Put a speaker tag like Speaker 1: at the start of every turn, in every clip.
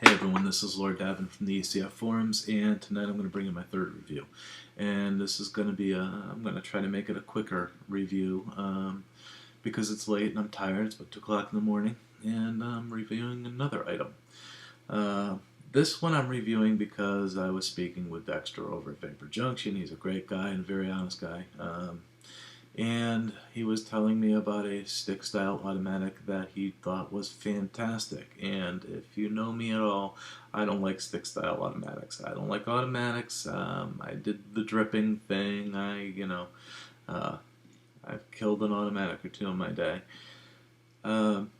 Speaker 1: Hey everyone, this is Lord Davin from the ECF forums, and tonight I'm going to bring you my third review. And this is going to be I'm going to try to make it a quicker review because it's late and I'm tired. It's about 2 o'clock in the morning, and I'm reviewing another item. This one I'm reviewing because I was speaking with Dexter over at VaporJunction. He's a great guy and a very honest guy. And he was telling me about a stick style automatic that he thought was fantastic. And if you know me at all, I don't like stick style automatics. I don't like automatics. I did the dripping thing. I've killed an automatic or two in my day. In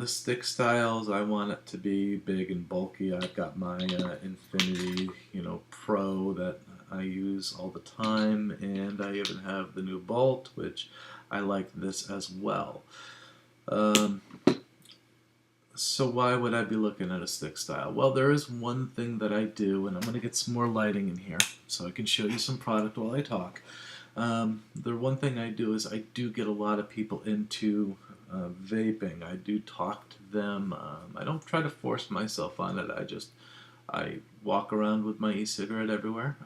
Speaker 1: the stick styles, I want it to be big and bulky. I've got my Infinity, Pro that I use all the time, and I even have the new Bolt, which I like this as well. So why would I be looking at a stick style? Well, there is one thing that I do, and I'm going to get some more lighting in here so I can show you some product while I talk. The one thing I do is I do get a lot of people into vaping. I do talk to them. I don't try to force myself on it. I walk around with my e-cigarette everywhere,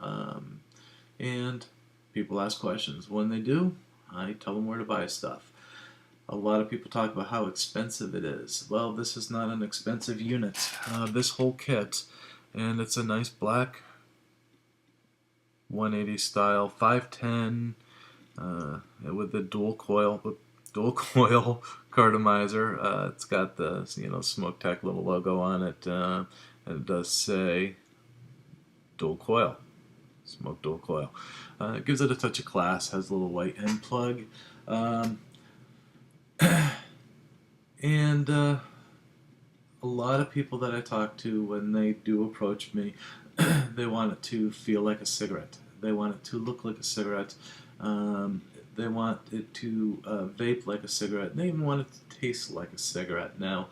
Speaker 1: and people ask questions. When they do, I tell them where to buy stuff. A lot of people talk about how expensive it is. Well, this is not an expensive unit. This whole kit, and it's a nice black 180 style 510 with the dual coil cartomizer. It's got the Smoke Tech little logo on it, and it does say dual coil, smoke dual coil. It gives it a touch of class. Has a little white end plug, and a lot of people that I talk to, when they do approach me, they want it to feel like a cigarette. They want it to look like a cigarette. They want it to vape like a cigarette. And they even want it to taste like a cigarette. Now,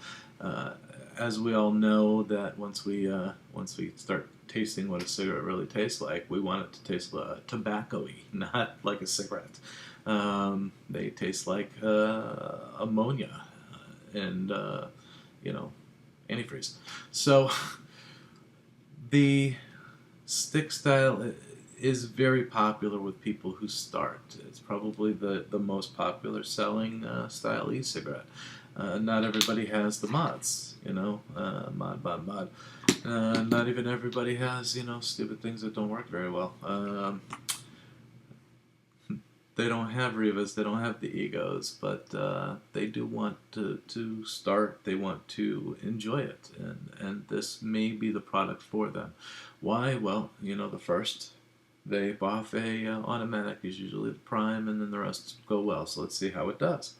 Speaker 1: as we all know, that once we start tasting what a cigarette really tastes like, we want it to taste tobacco-y, not like a cigarette. They taste like ammonia and antifreeze. So the stick style is very popular with people who start. It's probably the most popular selling style e-cigarette. Not everybody has the mods, mod. Not even everybody has, stupid things that don't work very well. They don't have Rivas, they don't have the egos, but they do want to start, they want to enjoy it, and this may be the product for them. Why? Well, the first vape off a automatic is usually the prime, and then the rest go well, so let's see how it does.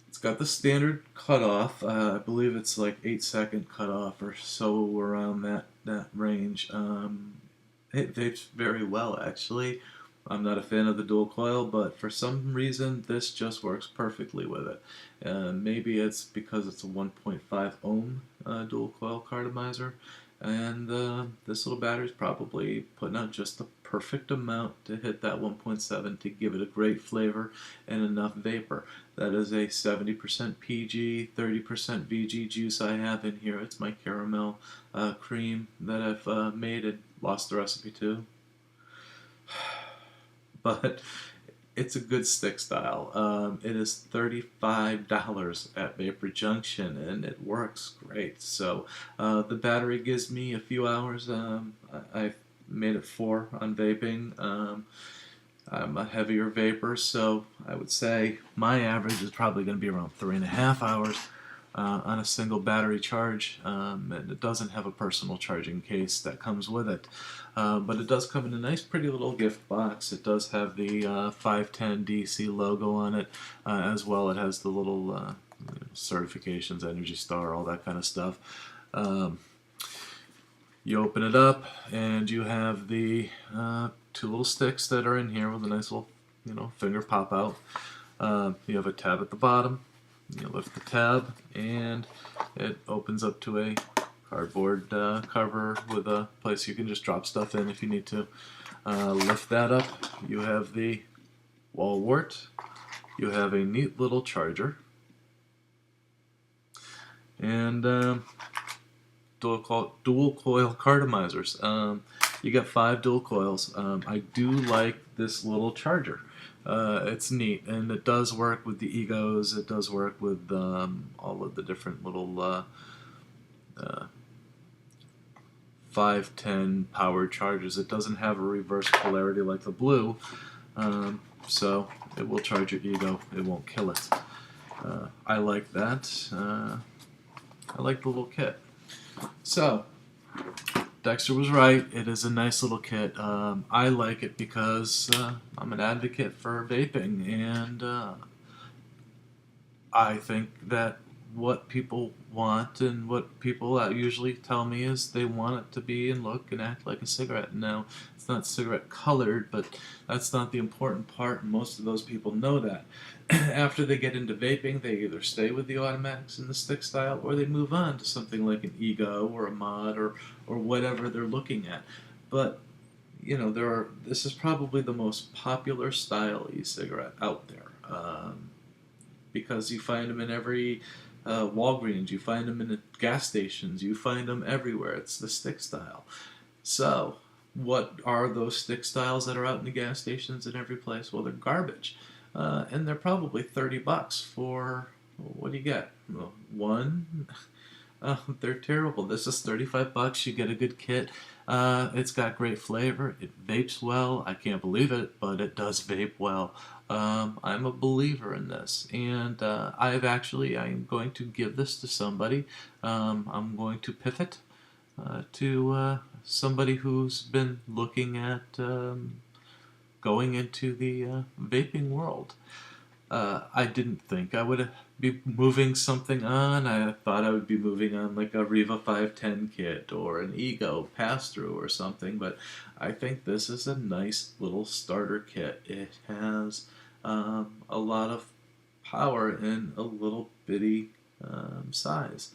Speaker 1: It's got the standard cutoff. I believe it's like 8-second cutoff or so, around that range. It vapes very well, actually. I'm not a fan of the dual coil, but for some reason this just works perfectly with it. Maybe it's because it's a 1.5 ohm dual coil cartomizer, and this little battery's probably putting out just the perfect amount to hit that 1.7 to give it a great flavor and enough vapor. That is a 70% PG, 30% VG juice I have in here. It's my caramel cream that I've made and lost the recipe to. But it's a good stick style. It is $35 at VaporJunction, and it works great. So the battery gives me a few hours. I've made it 4 on vaping. I'm a heavier vapor, so I would say my average is probably going to be around 3.5 hours on a single battery charge, and it doesn't have a personal charging case that comes with it. But it does come in a nice pretty little gift box. It does have the 510 DC logo on it, as well. It has the little certifications, Energy Star, all that kind of stuff. You open it up and you have the 2 little sticks that are in here with a nice little finger pop out. You have a tab at the bottom, You lift the tab, and it opens up to a cardboard cover with a place you can just drop stuff in if you need to. Lift that up. You have the wall wart. You have a neat little charger. And dual coil cartomizers. You got 5 dual coils. I do like this little charger. It's neat, and it does work with the egos. It does work with all of the different little 510 powered chargers. It doesn't have a reverse polarity like the blue, so it will charge your ego. It won't kill it. I like that. I like the little kit. So, Dexter was right. It is a nice little kit. I like it because I'm an advocate for vaping, and I think that what people want and what people usually tell me is they want it to be and look and act like a cigarette. Now, it's not cigarette colored, but that's not the important part, and most of those people know that. After they get into vaping, they either stay with the automatics and the stick style, or they move on to something like an ego or a mod or whatever they're looking at. But you know, this is probably the most popular style e-cigarette out there, because you find them in every Walgreens, you find them in the gas stations, you find them everywhere. It's the stick style. So, what are those stick styles that are out in the gas stations and every place? Well, they're garbage. And they're probably $30 for, what do you get? Well, one? They're terrible. This is $35. You get a good kit. It's got great flavor. It vapes well. I can't believe it, but it does vape well. I'm a believer in this, and I'm going to give this to somebody. I'm going to pivot to somebody who's been looking at going into the vaping world. I didn't think I would be moving something on. I thought I would be moving on like a Riva 510 kit or an Ego pass-through or something, but I think this is a nice little starter kit. It has a lot of power in a little bitty size.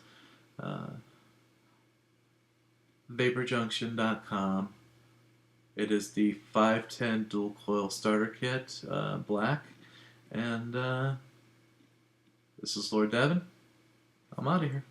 Speaker 1: VaporJunction.com. It is the 510 Dual Coil Starter Kit, black. And this is Lord Devin. I'm out of here.